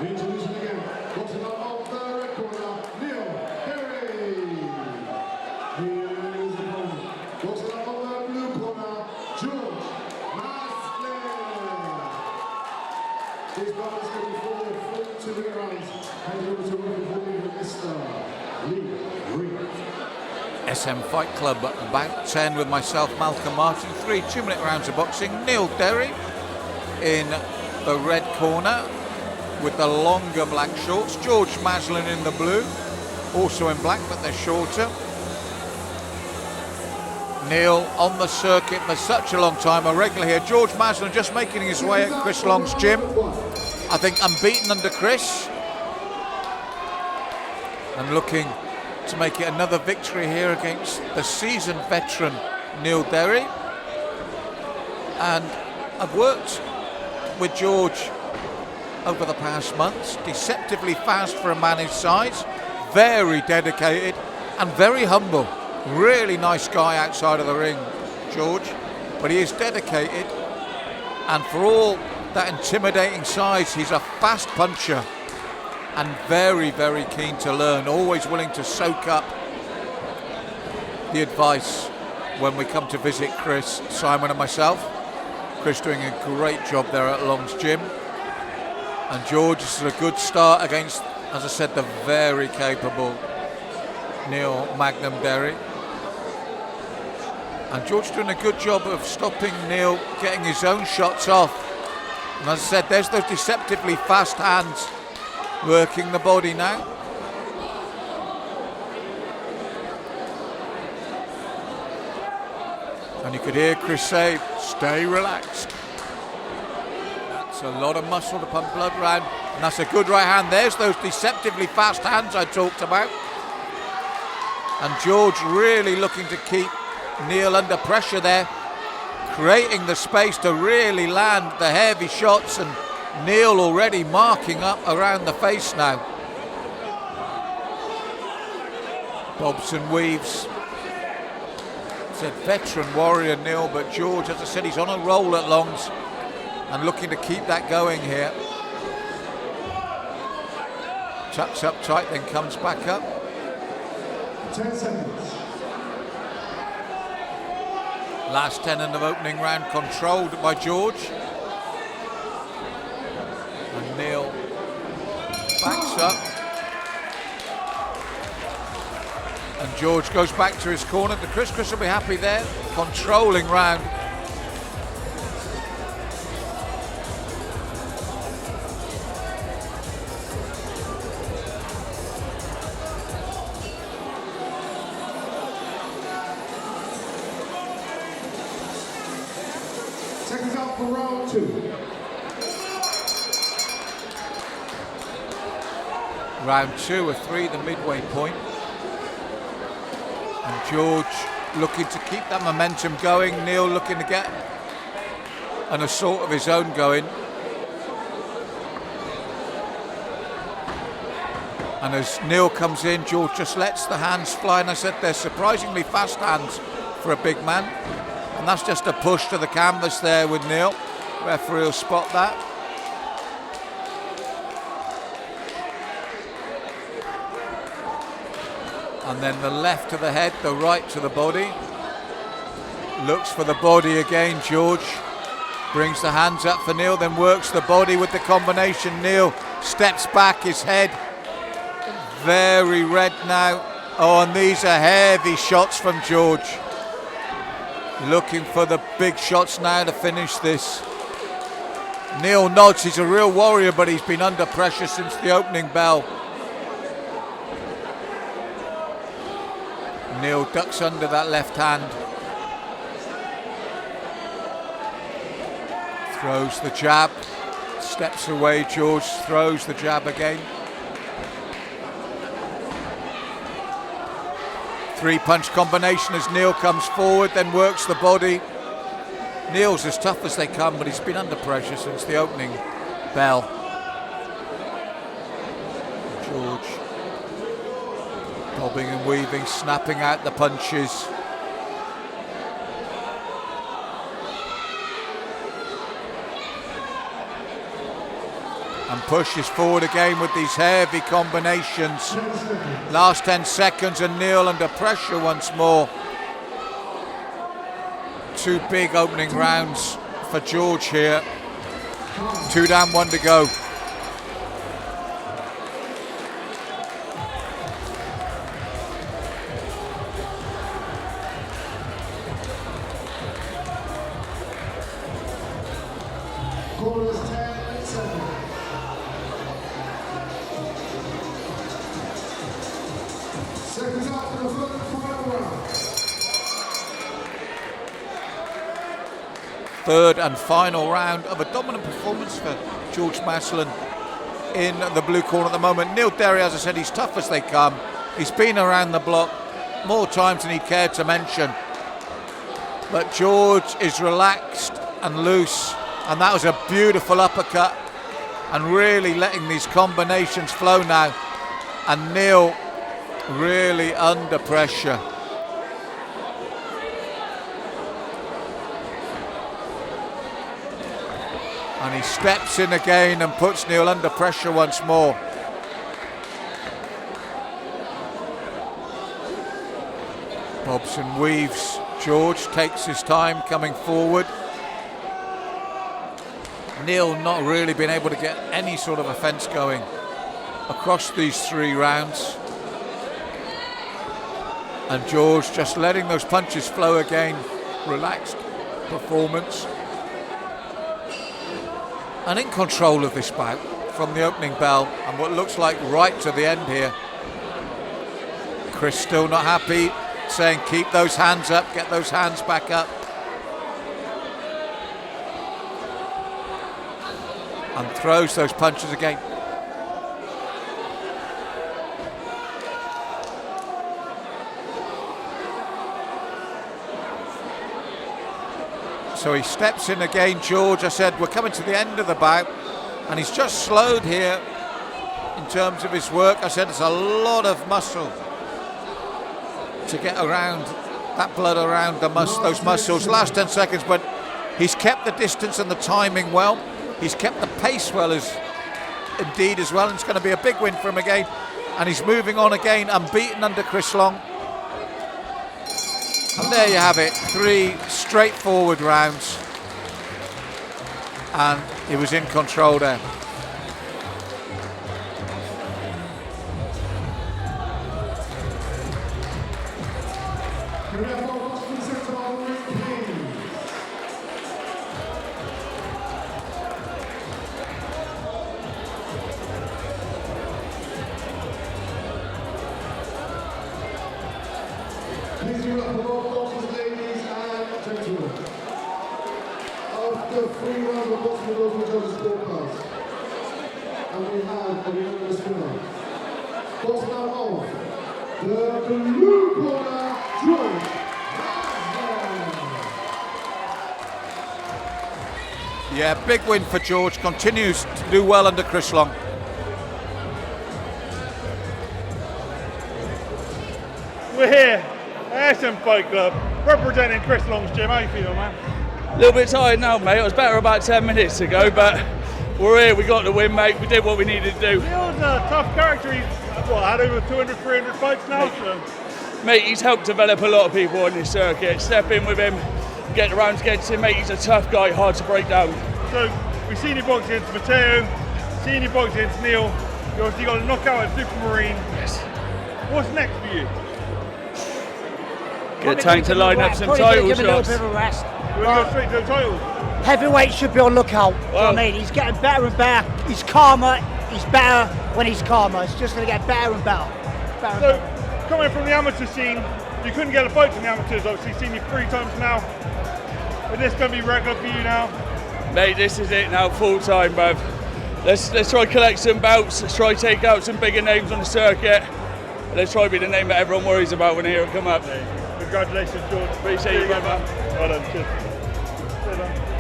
Introducing again, boxing out of the red corner, Derry. Here is the opponent. Boxing out of the blue corner, George Maslen. These bout is going forward 42 rounds. Handing over to Mr. Lee Ring. SM Fight Club Bout 10 with myself, Malcolm Martin. 3 2-minute rounds of boxing. Neil Derry in the red corner with the longer black shorts. George Maslen in the blue, also in black, but they're shorter. Neil on the circuit for such a long time, a regular here. George Maslen just making his way at Chris Long's gym. I think unbeaten under Chris. And looking to make it another victory here against the seasoned veteran Neil Derry. And I've worked with George over the past months, deceptively fast for a man his size, very dedicated and very humble. Really nice guy outside of the ring, George, but he is dedicated, and for all that intimidating size, he's a fast puncher and very, very keen to learn, always willing to soak up the advice when we come to visit Chris, Simon and myself. Chris doing a great job there at Long's gym. And George, this is a good start against, as I said, the very capable Neil Magnum Derry. And George doing a good job of stopping Neil getting his own shots off. And as I said, there's those deceptively fast hands working the body now. And you could hear Chris say, stay relaxed. That's a lot of muscle to pump blood round. And that's a good right hand. There's those deceptively fast hands I talked about. And George really looking to keep Neil under pressure there, creating the space to really land the heavy shots, and Neil already marking up around the face now. Bobs and weaves. Said veteran warrior Neil, but George, as I said, he's on a roll at Long's and looking to keep that going here. Tucks up tight, then comes back up. 10 seconds. Last 10 in the opening round controlled by George. And Neil backs up. And George goes back to his corner to Chris. Chris will be happy there. Controlling round. Seconds out for round 2. Round 2 of 3, the midway point. And George looking to keep that momentum going. Neil looking to get an assault of his own going. And as Neil comes in, George just lets the hands fly. And I said they're surprisingly fast hands for a big man. And that's just a push to the canvas there with Neil. Referee will spot that. And then the left to the head, the right to the body. Looks for the body again, George. Brings the hands up for Neil, then works the body with the combination. Neil steps back, his head very red now. Oh, and these are heavy shots from George. Looking for the big shots now to finish this. Neil nods, he's a real warrior, but he's been under pressure since the opening bell. Neil ducks under that left hand. Throws the jab. Steps away, George throws the jab again. 3-punch combination as Neil comes forward, then works the body. Neil's as tough as they come, but he's been under pressure since the opening bell. George bobbing and weaving, snapping out the punches. and pushes forward again with these heavy combinations. Last 10 seconds and Neil under pressure once more. 2 big opening rounds for George here. 2 down, 1 to go. Corners 10 seconds. Seconds out for the final round. Third and final round of a dominant performance for George Maslen in the blue corner at the moment. Neil Derry, as I said, he's tough as they come. He's been around the block more times than he'd care to mention. But George is relaxed and loose, and that was a beautiful uppercut and really letting these combinations flow now. And Neil really under pressure. And he steps in again and puts Neil under pressure once more. Bobson weaves. George takes his time coming forward. Neil not really been able to get any sort of offence going across these 3 rounds. And George just letting those punches flow again. Relaxed performance. And in control of this bout from the opening bell and what looks like right to the end here. Chris still not happy, saying keep those hands up, get those hands back up. And throws those punches again. So he steps in again, George. I said we're coming to the end of the bout, and he's just slowed here in terms of his work. I said it's a lot of muscle to get around that blood around those muscles. Last 10 seconds, but he's kept the distance and the timing well. He's kept the pace well as well, and it's going to be a big win for him again. And he's moving on again, unbeaten under Chris Long. And there you have it, 3 straightforward rounds, and he was in control there. Please give it up for all boxers, ladies and gentlemen. After 3 rounds of boxing, we go to the judges' scorecards. And we have a unanimous winner. Boxing out of the blue corner, George Maslen. Yeah, big win for George. Continues to do well under Chris Long. We're here at Fightclub representing Chris Long's gym. How you feeling, man? A little bit tired now, mate. It was better about 10 minutes ago, but we're here. We got the win, mate. We did what we needed to do. Neil's a tough character. He's had over 200, 300 fights now. Mate, he's helped develop a lot of people on this circuit. Step in with him, get the rounds against him, mate. He's a tough guy, hard to break down. So we've seen you box against Mateo, seen you box against Neil. You obviously got a knockout at Supermarine. Yes. What's next for you? Get Tank to line up some title shots. Give him a little bit of a rest. We're going to go straight to the titles. Heavyweight should be on lookout. Well, I mean, he's getting better and better. He's calmer. He's better when he's calmer. It's just going to get better and better. So, coming from the amateur scene, you couldn't get a fight from the amateurs. Obviously, seen you 3 times now. Is this going to be regular for you now? Mate, this is it now, full time, bruv. Let's try collect some bouts. Let's try take out some bigger names on the circuit. Let's try be the name that everyone worries about when they hear it come up. Congratulations, George. Appreciate you, brother. Well done. Cheers. Well done.